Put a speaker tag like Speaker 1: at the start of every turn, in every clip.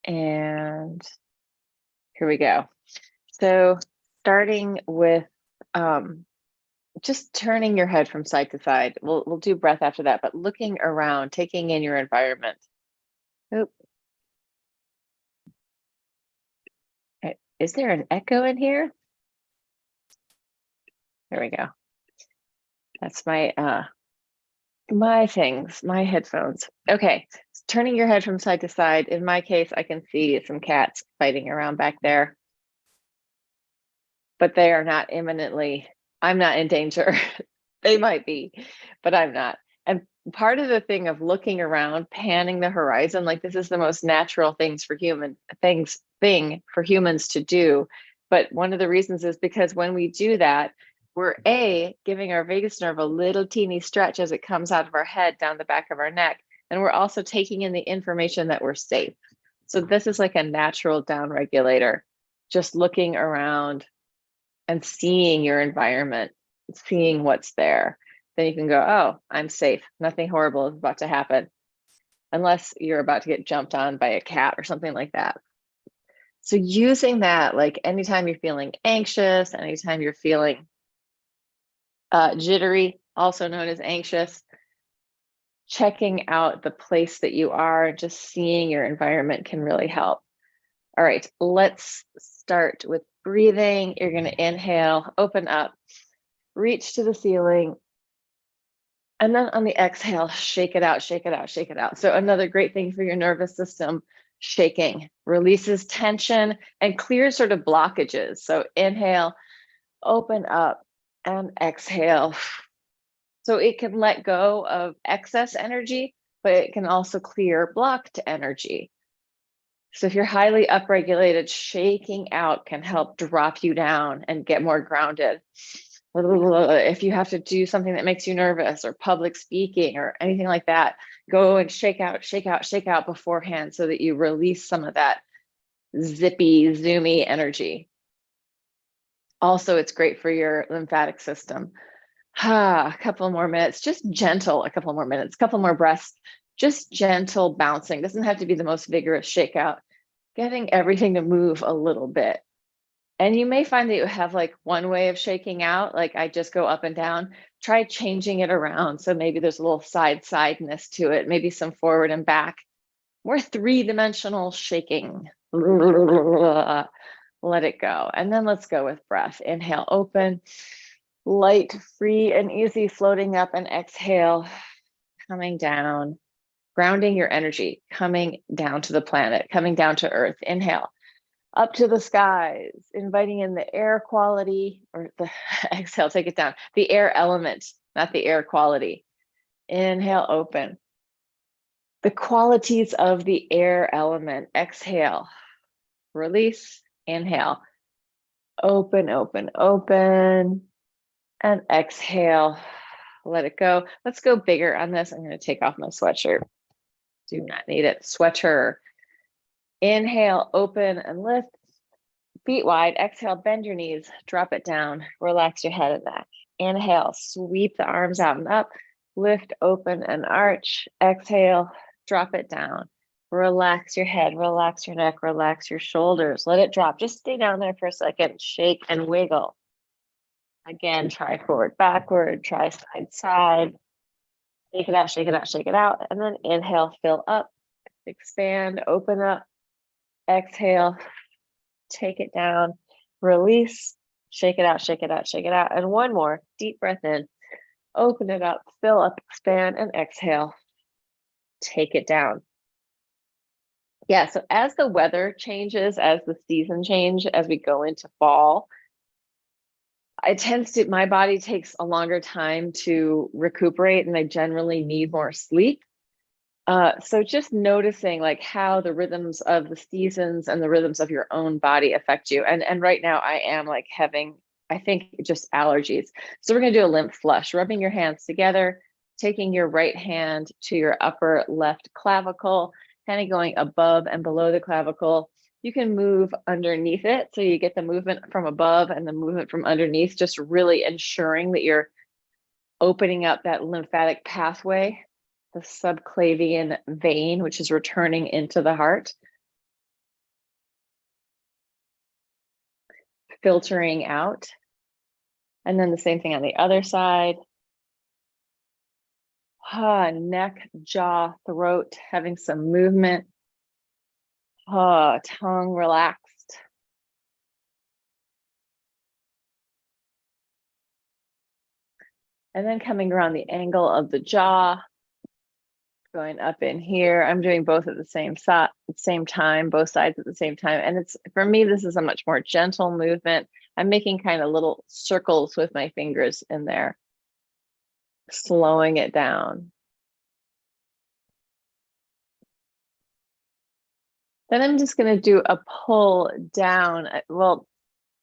Speaker 1: And here we go. So starting with just turning your head from side to side. We'll do breath after that, but looking around, taking in your environment. Oop. Is there an echo in here? There we go. That's my my things, my headphones. Okay, turning your head from side to side. In my case, I can see some cats fighting around back there, but they are not imminently, I'm not in danger. They might be, but I'm not. And part of the thing of looking around, panning the horizon, like this is the most natural thing for humans to do. But one of the reasons is because when we do that, we're giving our vagus nerve a little teeny stretch as it comes out of our head down the back of our neck. And we're also taking in the information that we're safe. So this is like a natural down regulator, just looking around and seeing your environment, seeing what's there. Then you can go, oh, I'm safe. Nothing horrible is about to happen. Unless you're about to get jumped on by a cat or something like that. So using that, like anytime you're feeling anxious, anytime you're feeling jittery, also known as anxious, checking out the place that you are, just seeing your environment can really help. All right, let's start with breathing. You're going to inhale, open up, reach to the ceiling. And then on the exhale, shake it out, shake it out, shake it out. So another great thing for your nervous system, shaking releases tension and clears sort of blockages. So inhale, open up, and exhale. So it can let go of excess energy, but it can also clear blocked energy. So if you're highly upregulated, shaking out can help drop you down and get more grounded. If you have to do something that makes you nervous or public speaking or anything like that, go and shake out, shake out, shake out beforehand so that you release some of that zippy, zoomy energy. Also, it's great for your lymphatic system. A couple more minutes, just gentle, a couple more minutes, a couple more breaths, just gentle bouncing. Doesn't have to be the most vigorous shakeout, getting everything to move a little bit. And you may find that you have like one way of shaking out, like I just go up and down. Try changing it around. So maybe there's a little sideness to it, maybe some forward and back. More three-dimensional shaking. Let it go. And then let's go with breath. Inhale, open, light, free, and easy, floating up, and exhale, coming down, grounding your energy, coming down to the planet, coming down to earth. Inhale. Up to the skies, inviting in the air quality, or the exhale, take it down, the air element, not the air quality. Inhale, open. The qualities of the air element. Exhale, release, inhale, open, open, open, and exhale, let it go. Let's go bigger on this. I'm going to take off my sweatshirt. Do not need it. Sweater. Inhale, open and lift. Feet wide. Exhale, bend your knees, drop it down, relax your head and neck. Inhale, sweep the arms out and up, lift, open, and arch. Exhale, drop it down. Relax your head, relax your neck, relax your shoulders. Let it drop. Just stay down there for a second. Shake and wiggle. Again, try forward, backward, try side, side. Shake it out, shake it out, shake it out. And then inhale, fill up, expand, open up. Exhale, take it down, release, shake it out, shake it out, shake it out. And one more, deep breath in, open it up, fill up, expand, and exhale, take it down. Yeah, so as the weather changes, as the season change, as we go into fall, my body takes a longer time to recuperate and I generally need more sleep. So just noticing like how the rhythms of the seasons and the rhythms of your own body affect you. And right now I am like having, I think, just allergies. So we're gonna do a lymph flush, rubbing your hands together, taking your right hand to your upper left clavicle, kind of going above and below the clavicle. You can move underneath it. So you get the movement from above and the movement from underneath, just really ensuring that you're opening up that lymphatic pathway, the subclavian vein, which is returning into the heart. filtering out. And then the same thing on the other side. Neck, jaw, throat, having some movement. Tongue relaxed. And then coming around the angle of the jaw, going up in here. I'm doing both at the same time, both sides at the same time. And it's, for me, this is a much more gentle movement. I'm making kind of little circles with my fingers in there, slowing it down. Then I'm just going to do a pull down, well,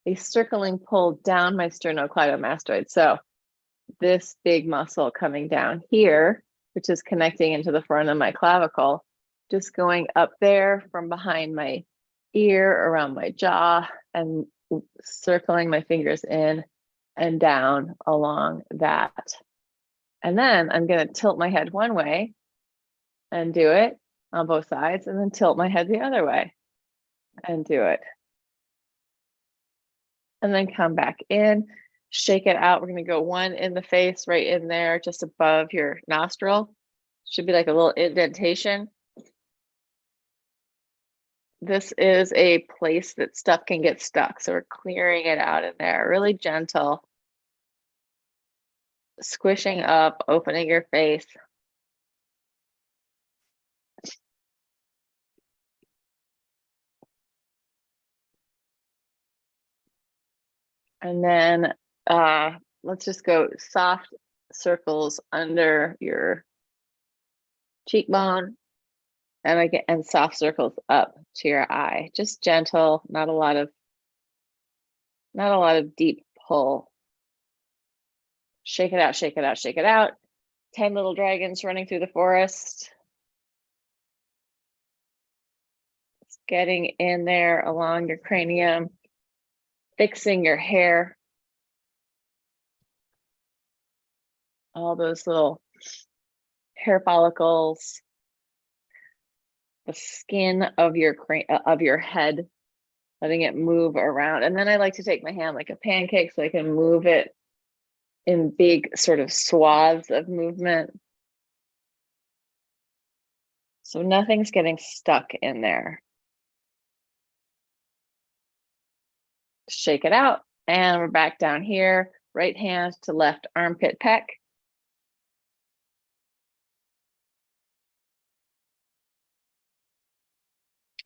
Speaker 1: a circling pull down my sternocleidomastoid. So this big muscle coming down here, which is connecting into the front of my clavicle, just going up there from behind my ear, around my jaw, and circling my fingers in and down along that. And then I'm going to tilt my head one way and do it on both sides, and then tilt my head the other way and do it. And then come back in, shake it out. We're going to go one in the face, right in there, just above your nostril. Should be like a little indentation. This is a place that stuff can get stuck. So we're clearing it out in there, really gentle. Squishing up, opening your face. And then let's just go soft circles under your cheekbone, and soft circles up to your eye. Just gentle, not a lot of deep pull. Shake it out, shake it out, shake it out. 10 little dragons running through the forest. It's getting in there along your cranium, fixing your hair. All those little hair follicles, the skin of your head, letting it move around. And then I like to take my hand like a pancake so I can move it in big sort of swaths of movement. So nothing's getting stuck in there. Shake it out. And we're back down here, right hand to left armpit pec.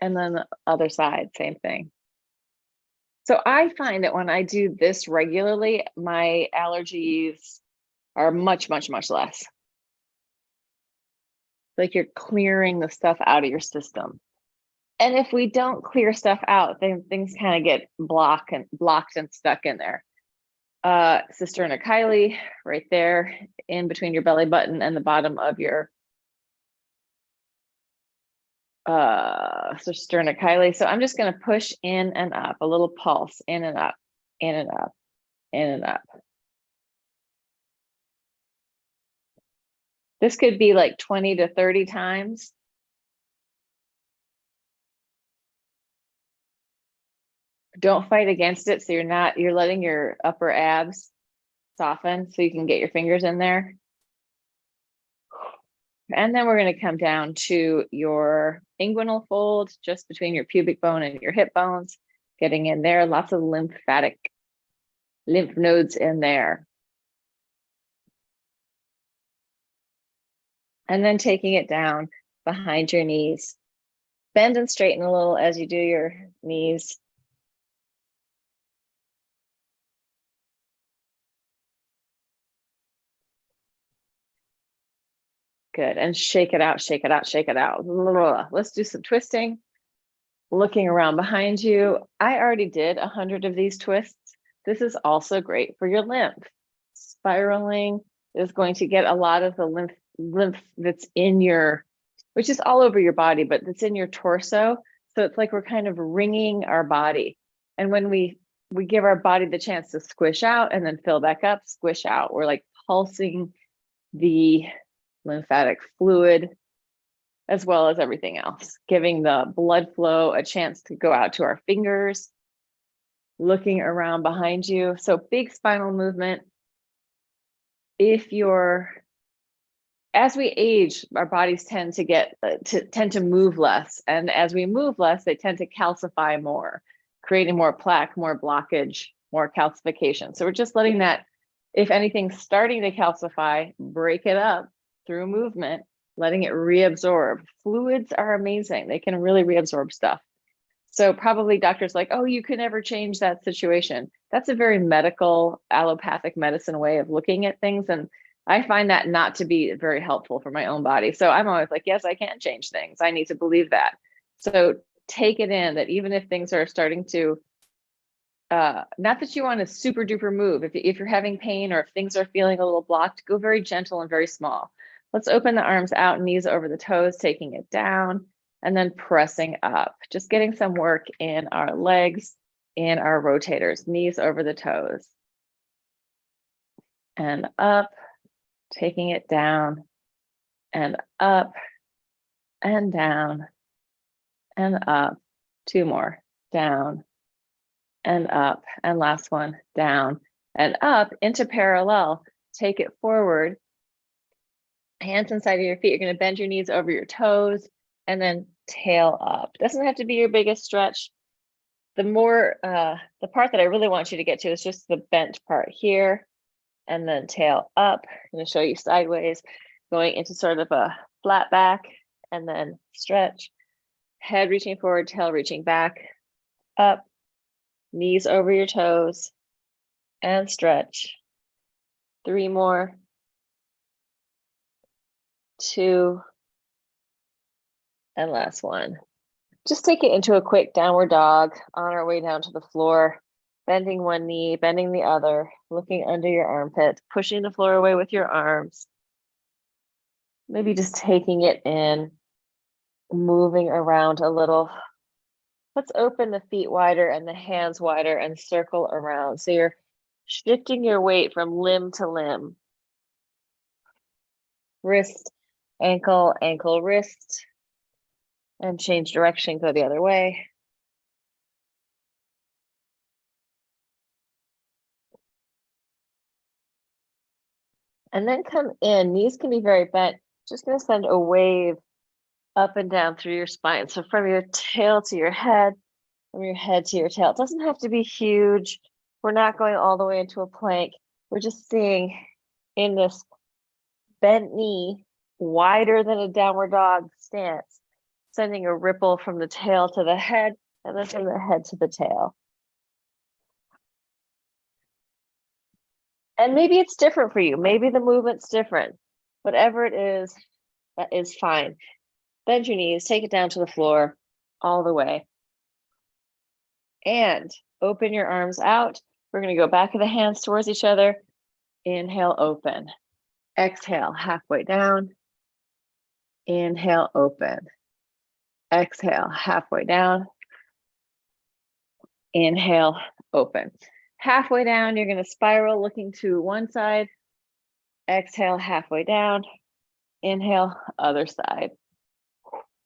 Speaker 1: And then the other side, same thing. So I find that when I do this regularly, my allergies are much, much, much less. Like you're clearing the stuff out of your system. And if we don't clear stuff out, then things kind of get blocked and stuck in there. Sternocleidomastoid, right there in between your belly button and the bottom of your sternocleidomastoid. So I'm just going to push in and up, a little pulse, in and up, in and up, in and up. This could be like 20 to 30 times. Don't fight against it. So you're letting your upper abs soften so you can get your fingers in there. And then we're going to come down to your inguinal fold, just between your pubic bone and your hip bones, getting in there, lots of lymph nodes in there. And then taking it down behind your knees. Bend and straighten a little as you do your knees. Good. And shake it out, shake it out, shake it out. Let's do some twisting. Looking around behind you. I already did 100 of these twists. This is also great for your lymph. Spiraling is going to get a lot of the lymph that's in your, which is all over your body, but that's in your torso. So it's like we're kind of wringing our body. And when we give our body the chance to squish out and then fill back up, squish out, we're like pulsing the lymphatic fluid as well as everything else, giving the blood flow a chance to go out to our fingers, looking around behind you. So big spinal movement. As we age, our bodies tend to move less. And as we move less, they tend to calcify more, creating more plaque, more blockage, more calcification. So we're just letting that, if anything's starting to calcify, break it up through movement, letting it reabsorb. Fluids are amazing. They can really reabsorb stuff. So probably doctors like, oh, you can never change that situation. That's a very medical, allopathic medicine way of looking at things. And I find that not to be very helpful for my own body. So I'm always like, yes, I can change things. I need to believe that. So take it in that even if things are starting to, not that you want to super duper move. If you're having pain or if things are feeling a little blocked, go very gentle and very small. Let's open the arms out, knees over the toes, taking it down, and then pressing up. Just getting some work in our legs, in our rotators, knees over the toes. And up, taking it down, and up, and down, and up. Two more, down, and up, and last one, down, and up into parallel. Take it forward, hands inside of your feet. You're gonna bend your knees over your toes, and then tail up. Doesn't have to be your biggest stretch. The part that I really want you to get to is just the bent part here, and then tail up. I'm gonna show you sideways, going into sort of a flat back, and then stretch. Head reaching forward, tail reaching back, up, knees over your toes, and stretch. 3 more. 2, and last one. Just take it into a quick downward dog on our way down to the floor, bending one knee, bending the other, looking under your armpit, pushing the floor away with your arms. Maybe just taking it in, moving around a little. Let's open the feet wider and the hands wider and circle around. So you're shifting your weight from limb to limb. Wrist, ankle, ankle, wrist, and change direction, go the other way. And then come in, knees can be very bent. Just gonna send a wave up and down through your spine. So from your tail to your head, from your head to your tail. It doesn't have to be huge. We're not going all the way into a plank. We're just seeing in this bent knee, wider than a downward dog stance, sending a ripple from the tail to the head, and then from the head to the tail. And maybe it's different for you. Maybe the movement's different. Whatever it is, that is fine. Bend your knees, take it down to the floor all the way. And open your arms out. We're going to go back of the hands towards each other. Inhale, open. Exhale, halfway down. Inhale, open. Exhale, halfway down. Inhale, open. Halfway down, you're going to spiral looking to one side. Exhale, halfway down. Inhale, other side.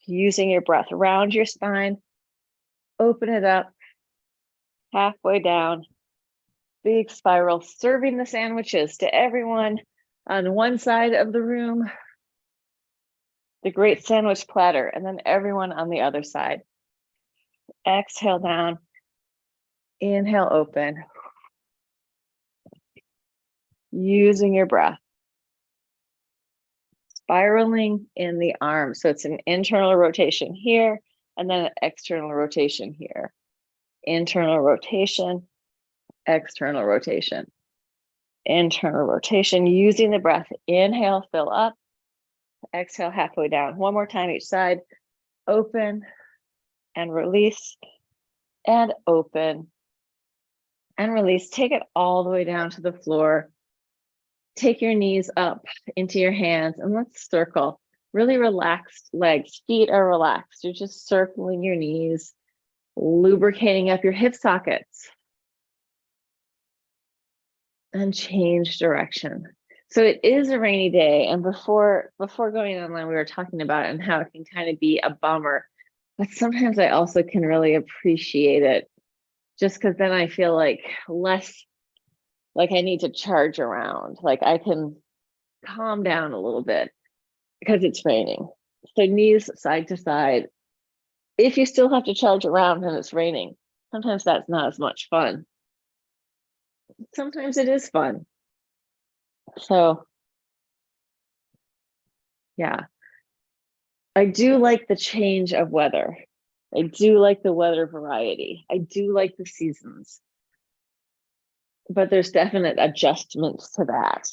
Speaker 1: Using your breath around your spine. Open it up. Halfway down. Big spiral, serving the sandwiches to everyone on one side of the room. The great sandwich platter, and then everyone on the other side. Exhale down. Inhale, open. Using your breath. Spiraling in the arms. So it's an internal rotation here, and then an external rotation here. Internal rotation, external rotation. Internal rotation, using the breath. Inhale, fill up. Exhale, halfway down. One more time each side. Open and release, and open and release. Take it all the way down to the floor. Take your knees up into your hands, and let's circle. Really relaxed legs. Feet are relaxed. You're just circling your knees, lubricating up your hip sockets. And change direction. So it is a rainy day, and before going online, we were talking about it and how it can kind of be a bummer, but sometimes I also can really appreciate it just because then I feel like less like I need to charge around, like I can calm down a little bit because it's raining. So knees side to side. If you still have to charge around and it's raining, sometimes that's not as much fun. Sometimes it is fun. So yeah, I do like the change of weather. I do like the weather variety. I do like the seasons, but there's definite adjustments to that.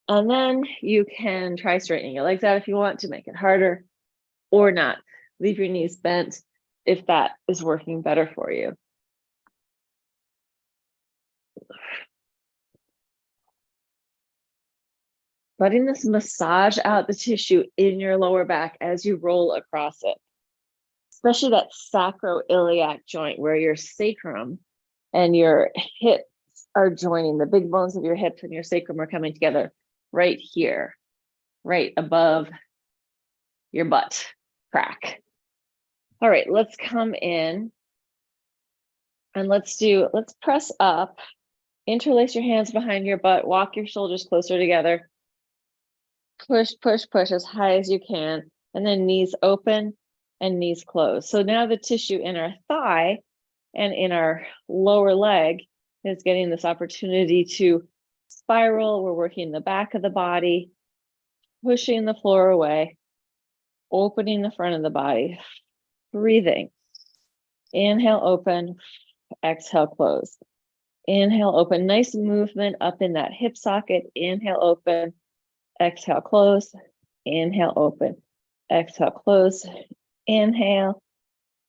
Speaker 1: And then you can try straightening your legs out if you want to make it harder, or not. Leave your knees bent if that is working better for you. Letting this massage out the tissue in your lower back as you roll across it, especially that sacroiliac joint where your sacrum and your hips are joining. The big bones of your hips and your sacrum are coming together right here, right above your butt crack. All right, let's come in and let's press up, interlace your hands behind your butt, walk your shoulders closer together, push, push, push as high as you can, and then knees open and knees closed. So now the tissue in our thigh and in our lower leg is getting this opportunity to spiral. We're working the back of the body, pushing the floor away, opening the front of the body, breathing. Inhale, open, exhale, close. Inhale, open, nice movement up in that hip socket. Inhale, open, exhale, close. Inhale, open, exhale, close. Inhale,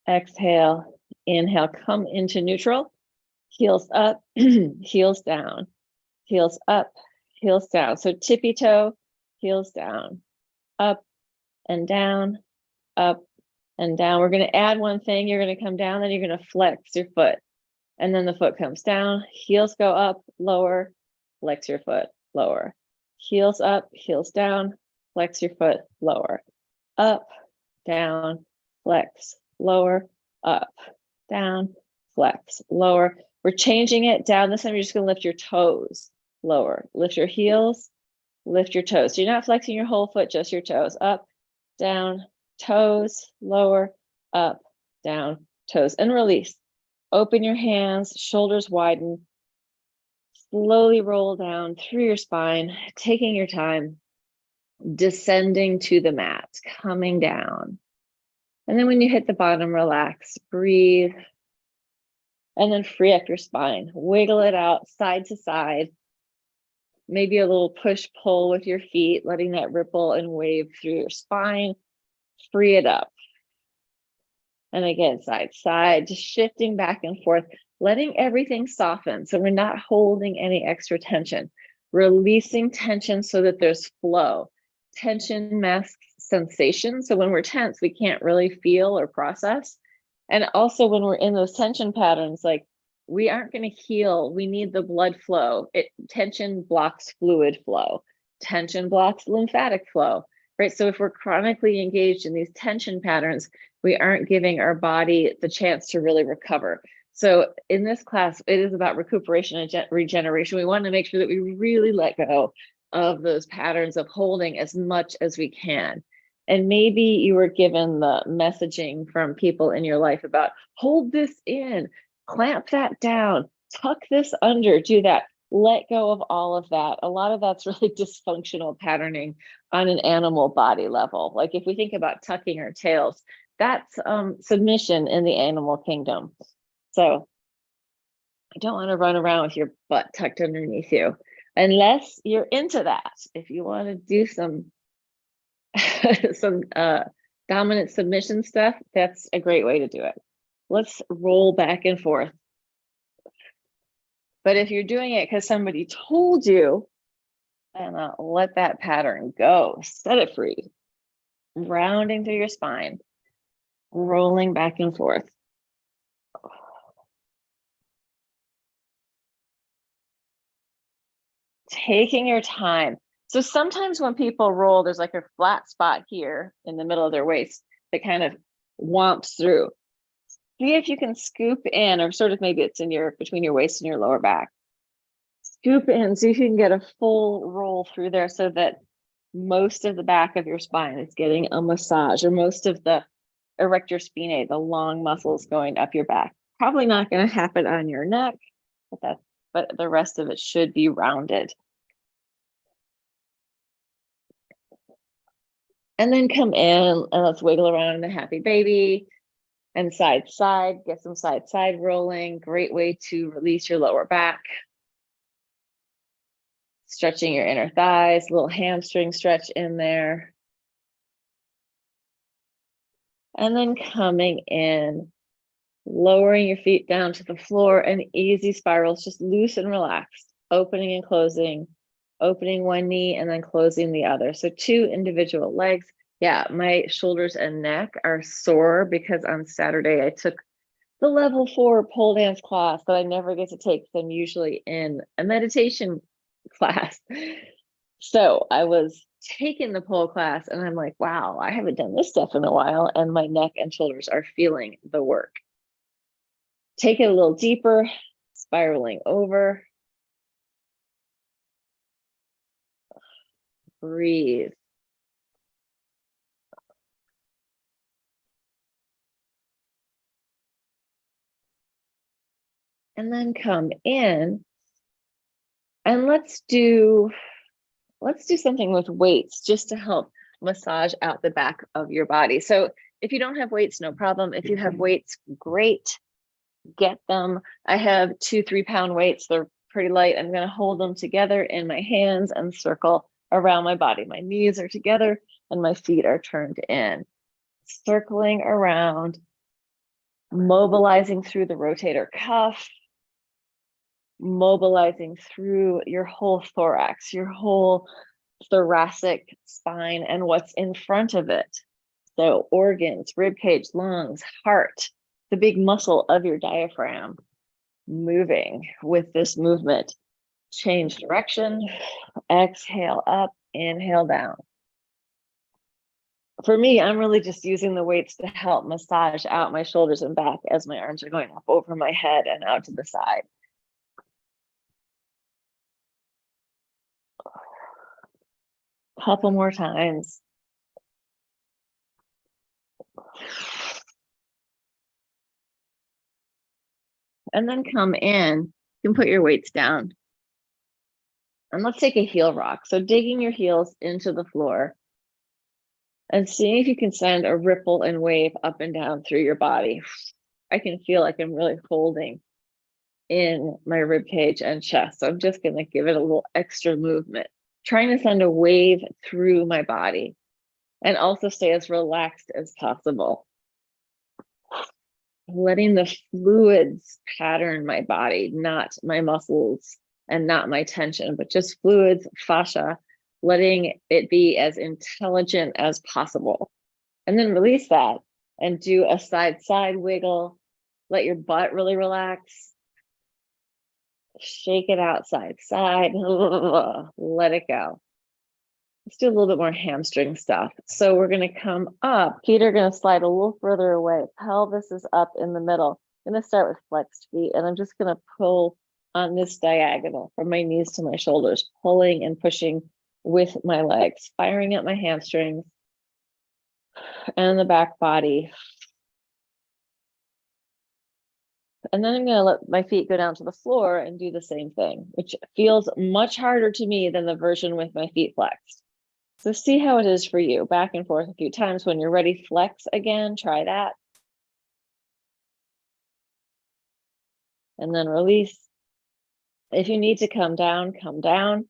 Speaker 1: exhale, inhale, come into neutral. Heels up, heels down, heels up, heels down. So tippy toe, heels down, up and down, up and down. We're going to add one thing. You're going to come down, then you're going to flex your foot. And then the foot comes down, heels go up, lower, flex your foot, lower. Heels up, heels down, flex your foot, lower. Up, down, flex, lower, up, down, flex, lower. We're changing it down. This time you're just going to lift your toes, lower. Lift your heels, lift your toes. So you're not flexing your whole foot, just your toes. Up, down, toes, lower, up, down, toes, and release. Open your hands, shoulders widen. Slowly roll down through your spine, taking your time, descending to the mat, coming down. And then when you hit the bottom, relax, breathe, and then free up your spine. Wiggle it out side to side. Maybe a little push-pull with your feet, letting that ripple and wave through your spine. Free it up. And again, side to side, just shifting back and forth, letting everything soften. So we're not holding any extra tension. Releasing tension so that there's flow. Tension masks sensation. So when we're tense, we can't really feel or process. And also when we're in those tension patterns, like we aren't going to heal. We need the blood flow. Tension blocks fluid flow. Tension blocks lymphatic flow, right? So if we're chronically engaged in these tension patterns, we aren't giving our body the chance to really recover. So in this class, it is about recuperation and regeneration. We want to make sure that we really let go of those patterns of holding as much as we can. And maybe you were given the messaging from people in your life about hold this in, clamp that down, tuck this under, do that. Let go of all of that. A lot of that's really dysfunctional patterning on an animal body level. Like if we think about tucking our tails, that's submission in the animal kingdom. So I don't want to run around with your butt tucked underneath you unless you're into that. If you want to do some dominant submission stuff, that's a great way to do it. Let's roll back and forth. But if you're doing it because somebody told you, then let that pattern go. Set it free. Rounding through your spine. Rolling back and forth. Taking your time. So sometimes when people roll, there's like a flat spot here in the middle of their waist that kind of womps through. See if you can scoop in, or sort of maybe it's in between your waist and your lower back. Scoop in, see if you can get a full roll through there so that most of the back of your spine is getting a massage, or most of the erector spinae, the long muscles going up your back. Probably not going to happen on your neck, but the rest of it should be rounded. And then come in and let's wiggle around in the happy baby and side side, get some side side rolling. Great way to release your lower back. Stretching your inner thighs, a little hamstring stretch in there. And then coming in, lowering your feet down to the floor, and easy spirals, just loose and relaxed, opening and closing, opening one knee and then closing the other. So 2 individual legs. Yeah, my shoulders and neck are sore because on Saturday I took the level 4 pole dance class that I never get to take. I'm usually in a meditation class. So I was taking the pole class and I'm like, wow, I haven't done this stuff in a while. And my neck and shoulders are feeling the work. Take it a little deeper, spiraling over. Breathe. And then come in and let's do something with weights just to help massage out the back of your body. So if you don't have weights, no problem. If you have weights, great, get them. I have 2 3-pound weights. They're pretty light. I'm going to hold them together in my hands and circle around my body. My knees are together and my feet are turned in. Circling around, mobilizing through the rotator cuff, mobilizing through your whole thorax, your whole thoracic spine and what's in front of it. So organs, rib cage, lungs, heart, the big muscle of your diaphragm, moving with this movement. Change direction, exhale up, inhale down. For me, I'm really just using the weights to help massage out my shoulders and back as my arms are going up over my head and out to the side. Couple more times. And then come in, you can put your weights down. And let's take a heel rock. So digging your heels into the floor and seeing if you can send a ripple and wave up and down through your body. I can feel like I'm really holding in my rib cage and chest. So I'm just going to give it a little extra movement, trying to send a wave through my body and also stay as relaxed as possible. Letting the fluids pattern my body, not my muscles and not my tension, but just fluids, fascia, letting it be as intelligent as possible. And then release that and do a side wiggle. Let your butt really relax. Shake it out side. Let it go. Let's do a little bit more hamstring stuff. So we're going to come up. Feet are going to slide a little further away. Pelvis is up in the middle. I'm going to start with flexed feet, and I'm just going to pull on this diagonal from my knees to my shoulders, pulling and pushing with my legs, firing at my hamstrings and the back body. And then I'm going to let my feet go down to the floor and do the same thing, which feels much harder to me than the version with my feet flexed. So see how it is for you. Back and forth a few times. When you're ready, flex again, try that. And then release. If you need to come down, come down.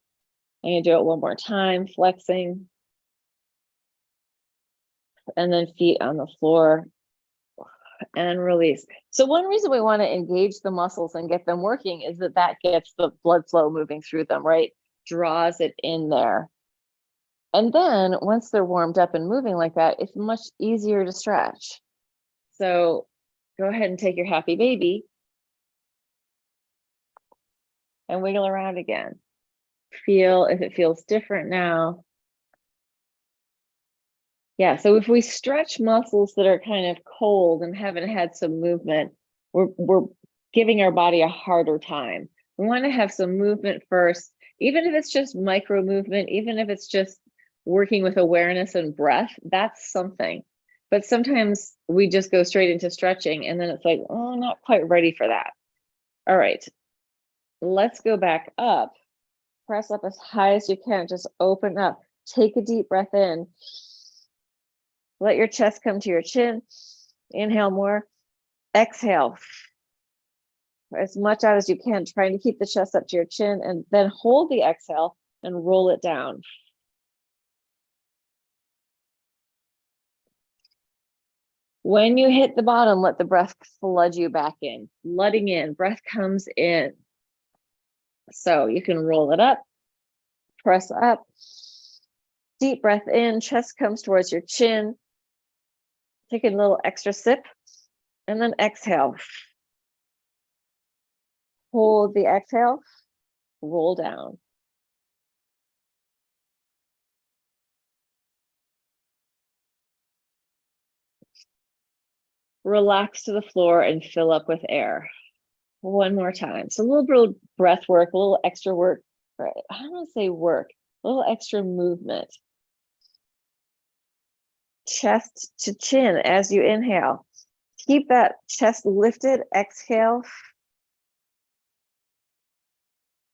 Speaker 1: I'm going to do it one more time, flexing. And then feet on the floor and release. So one reason we want to engage the muscles and get them working is that gets the blood flow moving through them, right? Draws it in there. And then once they're warmed up and moving like that, it's much easier to stretch. So go ahead and take your happy baby and wiggle around again. Feel if it feels different now. Yeah, so if we stretch muscles that are kind of cold and haven't had some movement, we're giving our body a harder time. We want to have some movement first, even if it's just micro movement, even if it's just working with awareness and breath, that's something. But sometimes we just go straight into stretching and then it's like, oh, not quite ready for that. All right, let's go back up. Press up as high as you can. Just open up. Take a deep breath in. Let your chest come to your chin. Inhale more. Exhale as much out as you can, trying to keep the chest up to your chin, and then hold the exhale and roll it down. When you hit the bottom, let the breath flood you back in. Flooding in, breath comes in. So you can roll it up, press up, deep breath in, chest comes towards your chin. Take a little extra sip, and then exhale. Hold the exhale, roll down. Relax to the floor and fill up with air. One more time. So a little bit of breath work, a little extra work. I don't want to say work, a little extra movement. Chest to chin as you inhale. Keep that chest lifted. Exhale.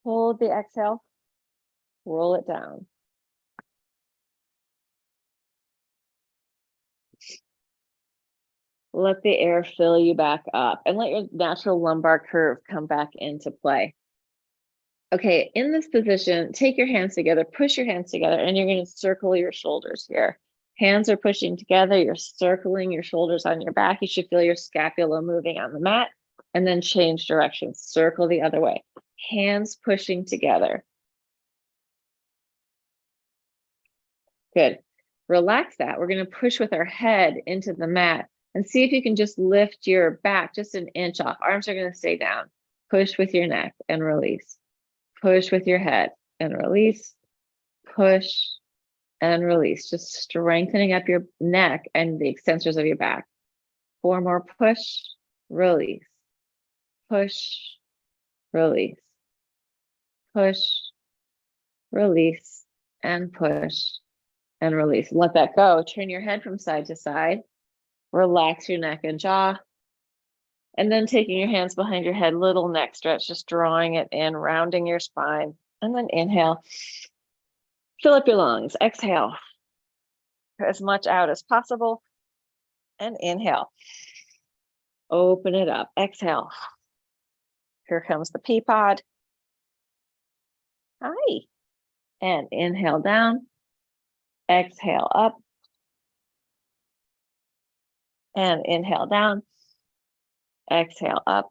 Speaker 1: Hold the exhale. Roll it down. Let the air fill you back up and let your natural lumbar curve come back into play. Okay, in this position, take your hands together, push your hands together, and you're going to circle your shoulders here. Hands are pushing together, you're circling your shoulders on your back. You should feel your scapula moving on the mat, and then change direction, circle the other way. Hands pushing together. Good. Relax that. We're going to push with our head into the mat and see if you can just lift your back just an inch off. Arms are going to stay down. Push with your neck and release. Push with your head and release. Push and release. Just strengthening up your neck and the extensors of your back. 4 more. Push, release. Push, release. Push, release, and push and release. Let that go. Turn your head from side to side. Relax your neck and jaw. And then taking your hands behind your head, little neck stretch, just drawing it in, rounding your spine. And then inhale. Fill up your lungs. Exhale. As much out as possible. And inhale. Open it up. Exhale. Here comes the pea pod. Hi. And inhale down. Exhale up. And inhale down. Exhale up.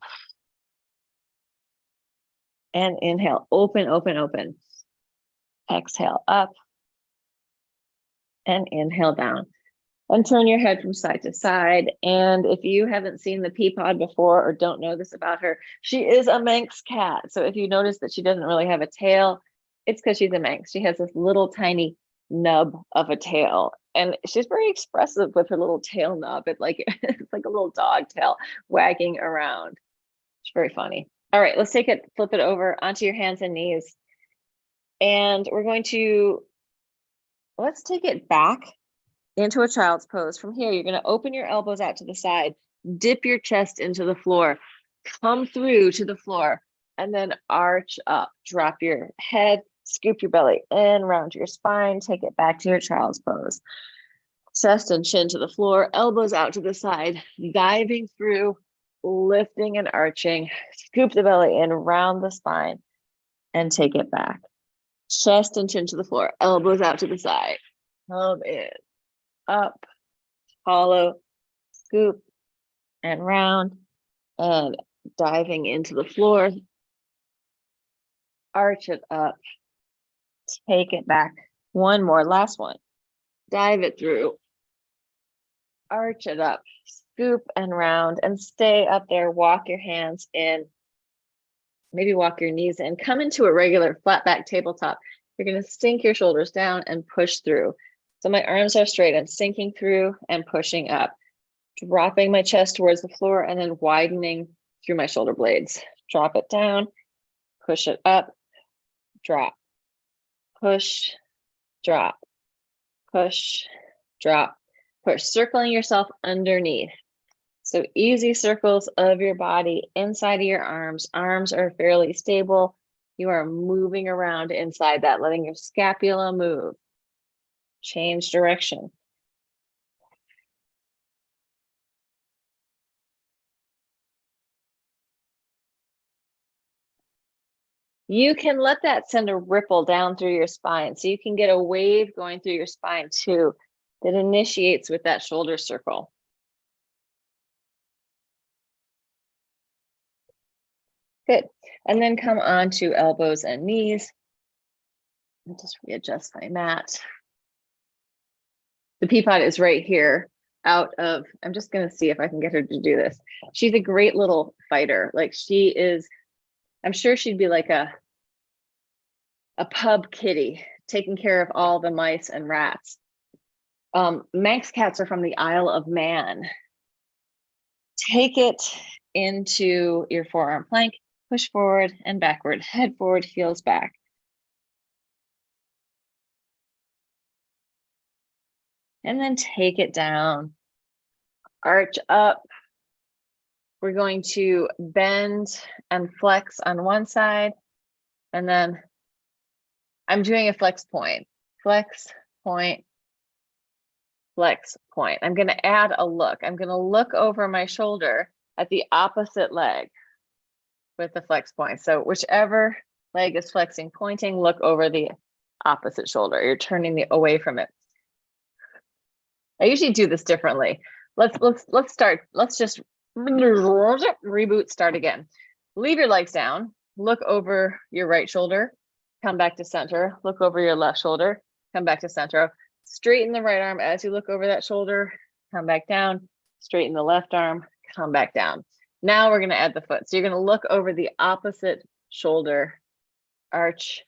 Speaker 1: And inhale. Open, open, open. Exhale up. And inhale down. And turn your head from side to side. And if you haven't seen the pea pod before or don't know this about her, she is a Manx cat. So if you notice that she doesn't really have a tail, it's because she's a Manx. She has this little tiny nub of a tail. And she's very expressive with her little tail nub. It's like a little dog tail wagging around. It's very funny. All right, let's take it, flip it over onto your hands and knees. And we're going to, let's take it back into a child's pose. From here, you're going to open your elbows out to the side, dip your chest into the floor, come through to the floor, and then arch up. Drop your head, scoop your belly in, round your spine, take it back to your child's pose. Chest and chin to the floor, elbows out to the side, diving through, lifting and arching, scoop the belly in, round the spine, and take it back. Chest and chin to the floor, elbows out to the side, come in, up, hollow, scoop, and round, and diving into the floor, arch it up, take it back. One more, last one. Dive it through, arch it up, scoop and round, and stay up there. Walk your hands in, maybe walk your knees in. Come into a regular flat back tabletop. You're going to sink your shoulders down and push through. So my arms are straight. I'm sinking through and pushing up, dropping my chest towards the floor and then widening through my shoulder blades. Drop it down, push it up, drop, push, drop, push, drop, push, circling yourself underneath. So easy circles of your body inside of your arms. Arms are fairly stable. You are moving around inside that, letting your scapula move. Change direction. You can let that send a ripple down through your spine. So you can get a wave going through your spine too that initiates with that shoulder circle. Good. And then come on to elbows and knees. I'll just readjust my mat. The Peapod is right here out of, I'm just going to see if I can get her to do this. She's a great little fighter. Like she is, I'm sure she'd be like a pub kitty taking care of all the mice and rats. Manx cats are from the Isle of Man. Take it into your forearm plank, push forward and backward, head forward, heels back. And then take it down, arch up. We're going to bend and flex on one side, and then I'm doing a flex point, flex point, flex point. I'm going to add a look. I'm going to look over my shoulder at the opposite leg with the flex point. So whichever leg is flexing, pointing, look over the opposite shoulder. You're turning away from it. I usually do this differently. Let's start. Let's just reboot, start again. Leave your legs down, look over your right shoulder, come back to center, look over your left shoulder, come back to center. Straighten the right arm as you look over that shoulder, come back down, straighten the left arm, come back down. Now we're going to add the foot. So you're going to look over the opposite shoulder, arch.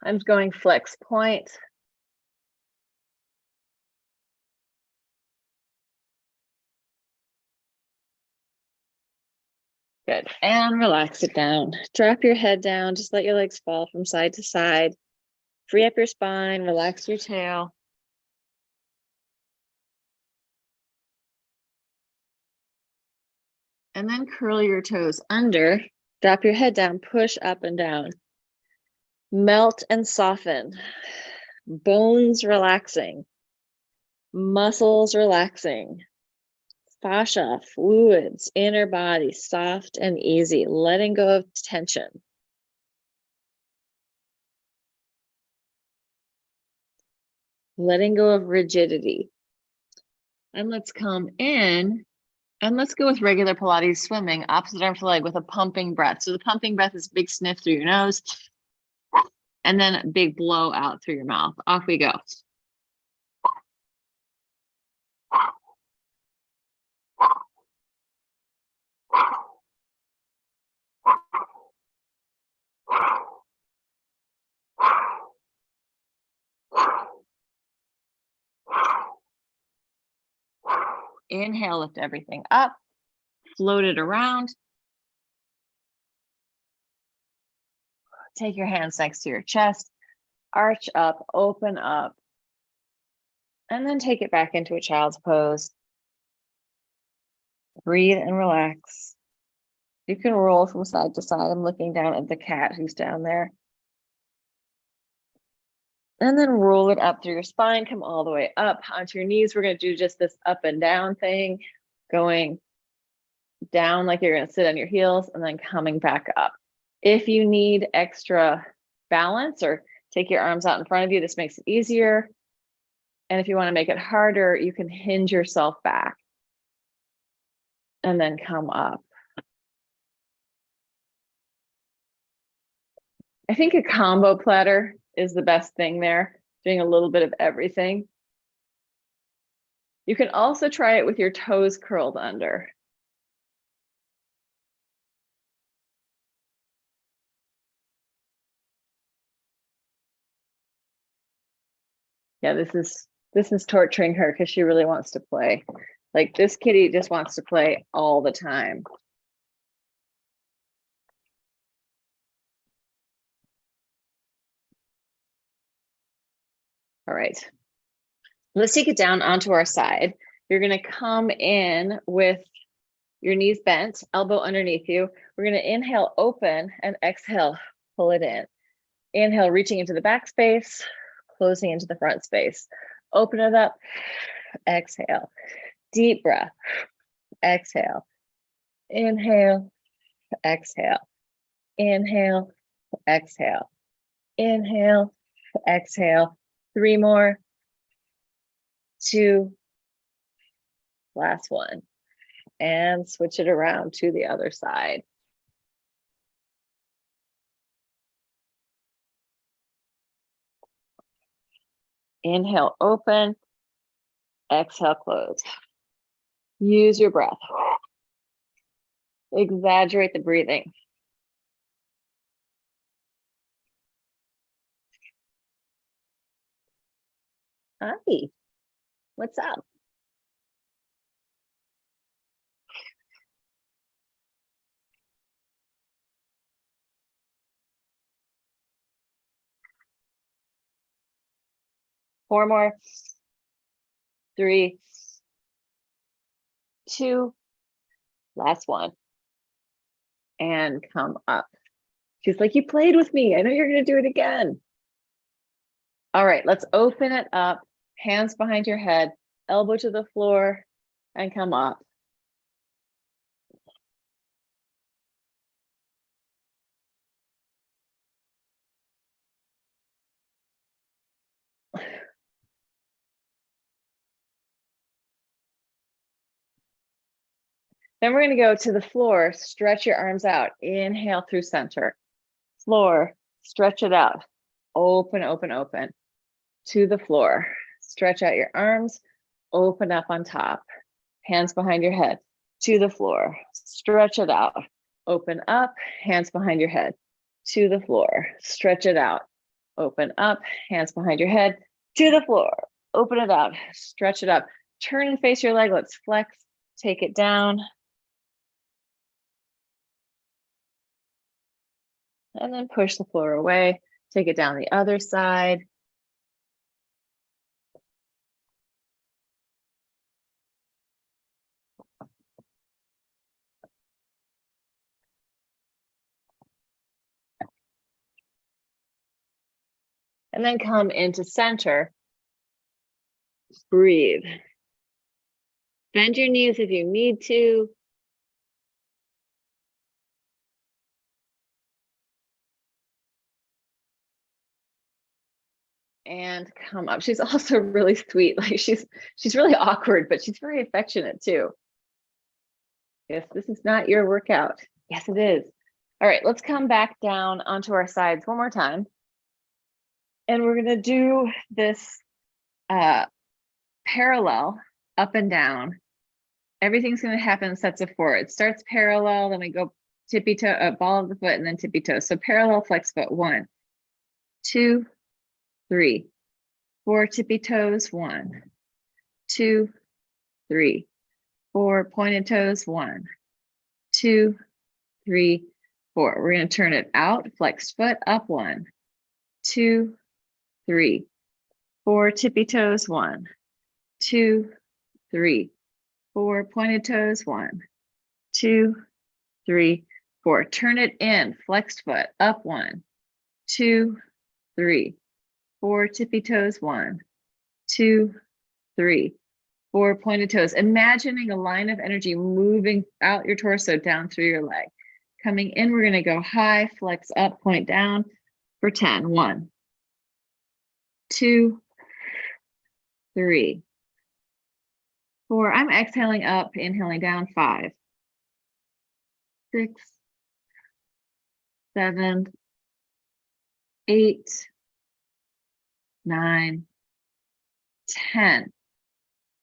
Speaker 1: I'm going flex point. Good. And relax it down. Drop your head down. Just let your legs fall from side to side. Free up your spine. Relax your tail. And then curl your toes under. Drop your head down. Push up and down. Melt and soften. Bones relaxing. Muscles relaxing. Fascia, fluids, inner body, soft and easy, letting go of tension. Letting go of rigidity. And let's come in and let's go with regular Pilates swimming, opposite arm to leg with a pumping breath. So the pumping breath is big sniff through your nose and then a big blow out through your mouth. Off we go. Inhale, lift everything up, float it around. Take your hands next to your chest, arch up, open up, and then take it back into a child's pose. Breathe and relax. You can roll from side to side. I'm looking down at the cat who's down there. And then roll it up through your spine, come all the way up onto your knees. We're going to do just this up and down thing, going down like you're going to sit on your heels and then coming back up. If you need extra balance or take your arms out in front of you, this makes it easier. And if you want to make it harder, you can hinge yourself back and then come up. I think a combo platter is the best thing there, doing a little bit of everything. You can also try it with your toes curled under. Yeah, this is torturing her because she really wants to play. Like this kitty just wants to play all the time. All right. Let's take it down onto our side. You're going to come in with your knees bent, elbow underneath you. We're going to inhale, open, and exhale, pull it in. Inhale, reaching into the back space, closing into the front space. Open it up, exhale. Deep breath, exhale. Inhale, exhale. Inhale, exhale. Inhale, exhale. 3 more. 2. Last one. And switch it around to the other side. Inhale, open. Exhale, close. Use your breath. Exaggerate the breathing. Hi, what's up? Four more. 3, 2, last one. And come up. She's like, you played with me. I know you're going to do it again. All right, let's open it up. Hands behind your head, elbow to the floor, and come up. Then we're going to go to the floor, stretch your arms out. Inhale through center. Floor, stretch it out. Open, open, open. To the floor. Stretch out your arms, open up on top. Hands behind your head. To the floor. Stretch it out. Open up, hands behind your head. To the floor. Stretch it out. Open up, hands behind your head. To the floor. Open it out. Stretch it up. Turn and face your leg. Let's flex. Take it down. And then push the floor away. Take it down the other side. And then come into center. Breathe. Bend your knees if you need to. And come up. She's also really sweet. Like she's really awkward, but she's very affectionate too. Yes, this is not your workout. Yes, it is. All right, let's come back down onto our sides one more time. And we're gonna do this parallel up and down. Everything's gonna happen in sets of 4. It starts parallel, then we go tippy toe, ball of the foot, and then tippy toe. So parallel flex foot. 1, 2, 3, 4 tippy toes. 1, 2, 3, 4 pointed toes. 1, 2, 3, 4. We're going to turn it out, flexed foot, up. 1, 2, 3, 4 tippy toes. 1, 2, 3, 4 pointed toes. 1, 2, 3, 4. Turn it in, flexed foot, up. 1, 2, 3, 4 tippy toes. 1, 2, 3, 4 pointed toes. Imagining a line of energy moving out your torso down through your leg. Coming in, we're going to go high, flex up, point down for 10. 1, 2, 3, 4. I'm exhaling up, inhaling down. 5, 6, 7, 8, 9, 10.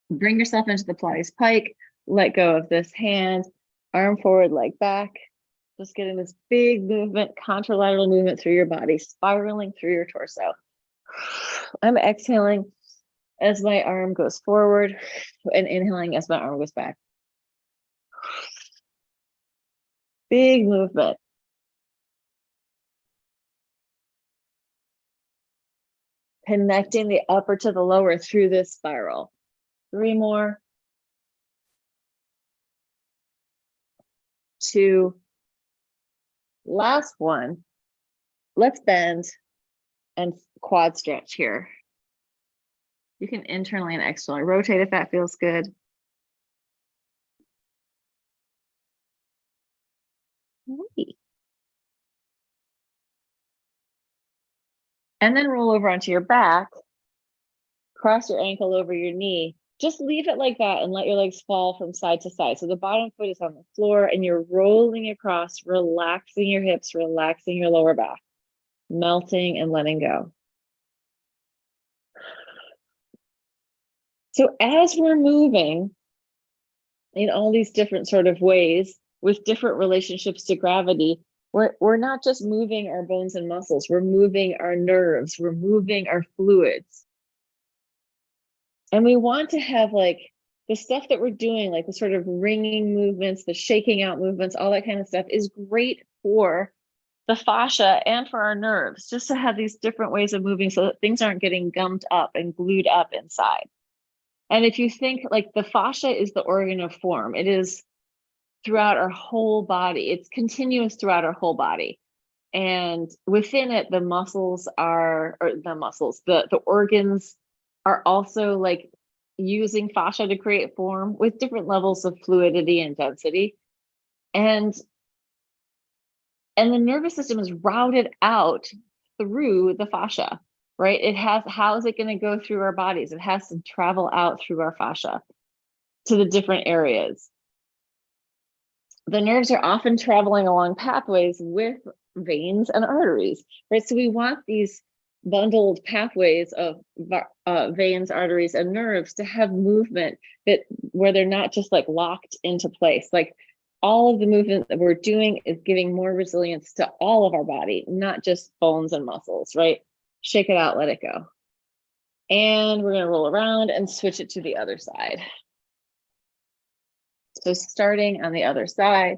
Speaker 1: Bring yourself into the Pilates pike, let go of this hand, arm forward, leg back. Just getting this big movement, contralateral movement through your body, spiraling through your torso. I'm exhaling as my arm goes forward and inhaling as my arm goes back. Big movement. Connecting the upper to the lower through this spiral. 3 more. 2. Last one. Let's bend and quad stretch here. You can internally and externally rotate if that feels good. And then roll over onto your back. Cross your ankle over your knee. Just leave it like that and let your legs fall from side to side. So the bottom foot is on the floor and you're rolling across, relaxing your hips, relaxing your lower back, melting and letting go. So as we're moving in all these different sort of ways with different relationships to gravity, we're not just moving our bones and muscles, we're moving our nerves, we're moving our fluids. And we want to have like the stuff that we're doing, like the sort of ringing movements, the shaking out movements, all that kind of stuff is great for the fascia and for our nerves, just to have these different ways of moving so that things aren't getting gummed up and glued up inside. And if you think like the fascia is the organ of form, it is throughout our whole body. It's continuous throughout our whole body. And within it, the muscles are, or the organs are also like using fascia to create form with different levels of fluidity and density. And the nervous system is routed out through the fascia, right? How is it going to go through our bodies? It has to travel out through our fascia to the different areas. The nerves are often traveling along pathways with veins and arteries, right? So we want these bundled pathways of veins, arteries, and nerves to have movement where they're not just like locked into place. Like all of the movement that we're doing is giving more resilience to all of our body, not just bones and muscles, right? Shake it out, let it go. And we're gonna roll around and switch it to the other side. So starting on the other side,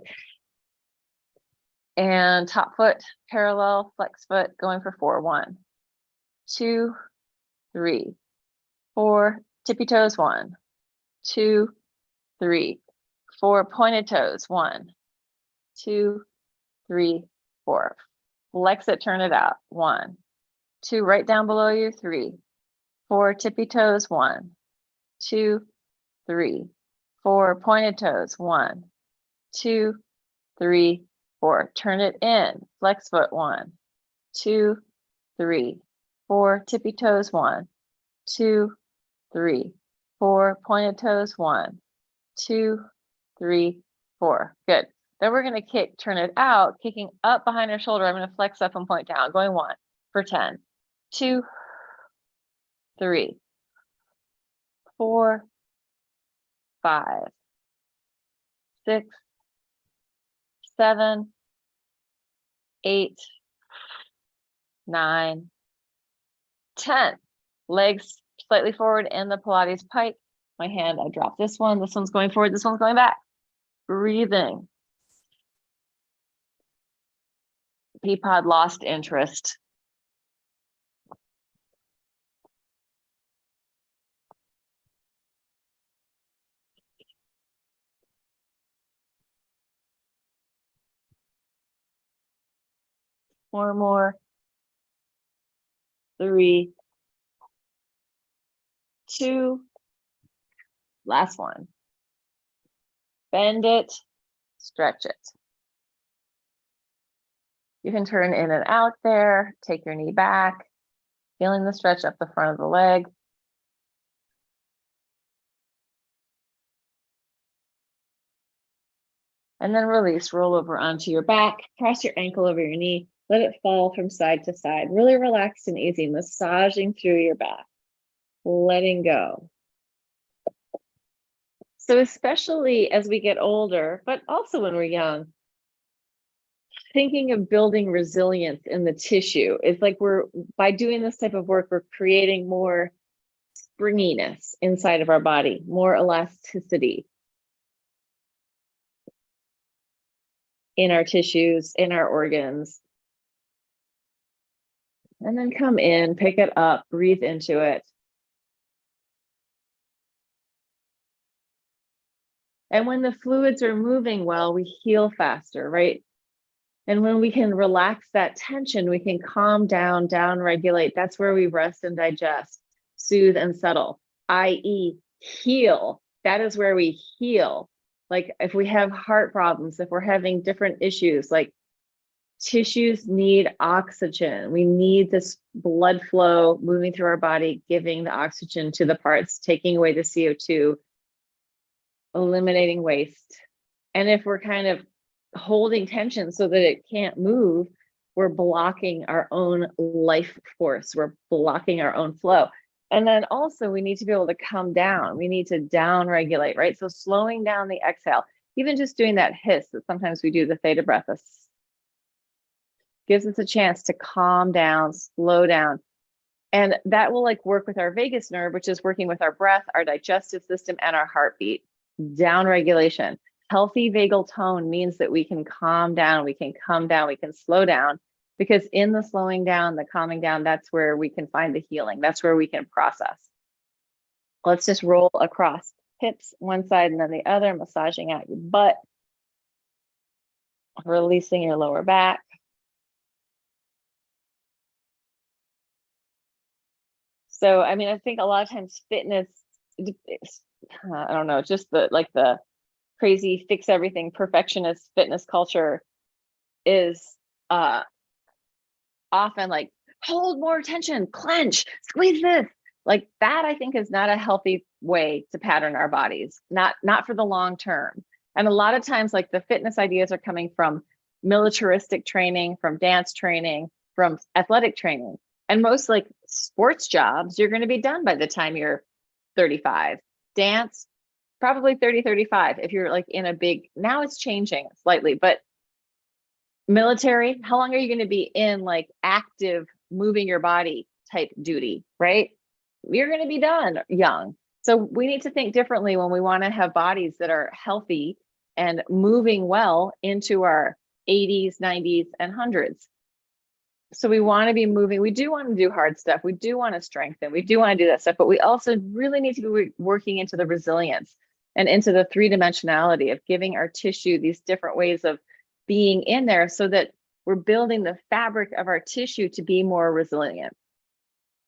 Speaker 1: and top foot parallel, flex foot, going for 4. 1, 2, 3, 4, tippy toes. 1, 2, 3, 4, pointed toes. 1, 2, 3, 4. Flex it, turn it out. 1, 2, right down below you. 3, 4, tippy toes. 1, 2, 3, 4, pointed toes. 1, 2, 3, 4. Turn it in. Flex foot. 1, 2, 3, 4. Tippy toes. 1, 2, 3, 4. Pointed toes. 1, 2, 3, 4. Good. Then we're going to turn it out, kicking up behind our shoulder. I'm going to flex up and point down. Going 1 for 10. 2, 3, 4, 5, 6, 7, 8, 9, 10. Legs slightly forward in the Pilates pike. My hand, I drop this one. This one's going forward. This one's going back. Breathing. Peapod lost interest. Four more. 3, 2. Last one. Bend it, stretch it. You can turn in and out there, take your knee back, feeling the stretch up the front of the leg. And then release, roll over onto your back, cross your ankle over your knee, let it fall from side to side. Really relaxed and easy, massaging through your back, letting go. So especially as we get older, but also when we're young, thinking of building resilience in the tissue is like by doing this type of work, we're creating more springiness inside of our body, more elasticity in our tissues, in our organs. And then come in, pick it up, breathe into it. And when the fluids are moving well, we heal faster, right? And when we can relax that tension, we can calm down, down regulate. That's where we rest and digest, soothe and settle, i.e., heal. That is where we heal. Like if we have heart problems, if we're having different issues, like tissues need oxygen. We need this blood flow moving through our body, giving the oxygen to the parts, taking away the CO2, eliminating waste. And if we're kind of holding tension so that it can't move, we're blocking our own life force. We're blocking our own flow. And then also we need to be able to come down. We need to down regulate, right? So slowing down the exhale, even just doing that hiss that sometimes we do, the theta breath, gives us a chance to calm down, slow down. And that will like work with our vagus nerve, which is working with our breath, our digestive system, and our heartbeat. Down regulation. Healthy vagal tone means that we can calm down, we can come down, we can slow down, because in the slowing down, the calming down, that's where we can find the healing. That's where we can process. Let's just roll across hips, one side and then the other, massaging out your butt, releasing your lower back. So, I mean, I think a lot of times fitness, I don't know, just the crazy fix everything perfectionist fitness culture is often like hold more tension, clench, squeeze this. Like that, I think is not a healthy way to pattern our bodies, not for the long term. And a lot of times like the fitness ideas are coming from militaristic training, from dance training, from athletic training. And most like sports jobs, you're going to be done by the time you're 35. Dance, probably 30, 35. If you're like in a big, now it's changing slightly, but military, how long are you going to be in like active moving your body type duty, right? You're going to be done young. So we need to think differently when we want to have bodies that are healthy and moving well into our 80s, 90s, and 100s. So we want to be moving. We do want to do hard stuff. We do want to strengthen. We do want to do that stuff, but we also really need to be working into the resilience and into the three-dimensionality of giving our tissue these different ways of being in there so that we're building the fabric of our tissue to be more resilient.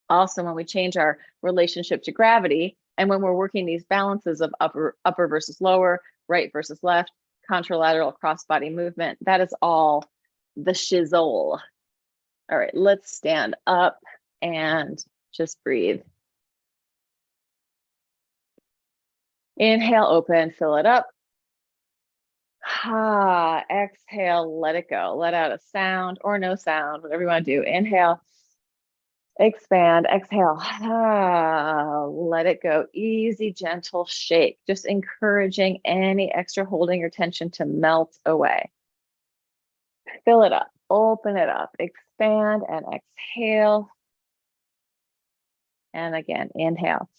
Speaker 1: Also, when we change our relationship to gravity and when we're working these balances of upper versus lower, right versus left, contralateral cross-body movement, that is all the shizzle. All right, let's stand up and just breathe. Inhale, open, fill it up. Exhale, let it go. Let out a sound or no sound, whatever you want to do. Inhale, expand, exhale. Let it go. Easy, gentle shake. Just encouraging any extra holding or tension to melt away. Fill it up, open it up, expand and exhale. And again, inhale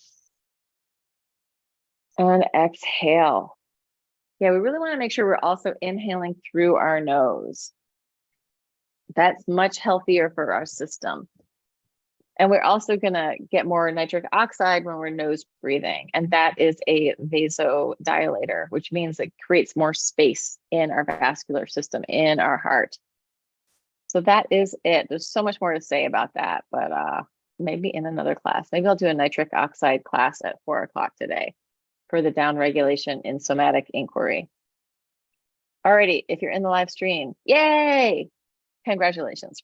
Speaker 1: and exhale. Yeah, we really want to make sure we're also inhaling through our nose. That's much healthier for our system. And we're also going to get more nitric oxide when we're nose breathing. And that is a vasodilator, which means it creates more space in our vascular system, in our heart. So that is it. There's so much more to say about that, but maybe in another class. Maybe I'll do a nitric oxide class at 4 o'clock today for the down regulation in somatic inquiry. Alrighty, if you're in the live stream, yay! Congratulations.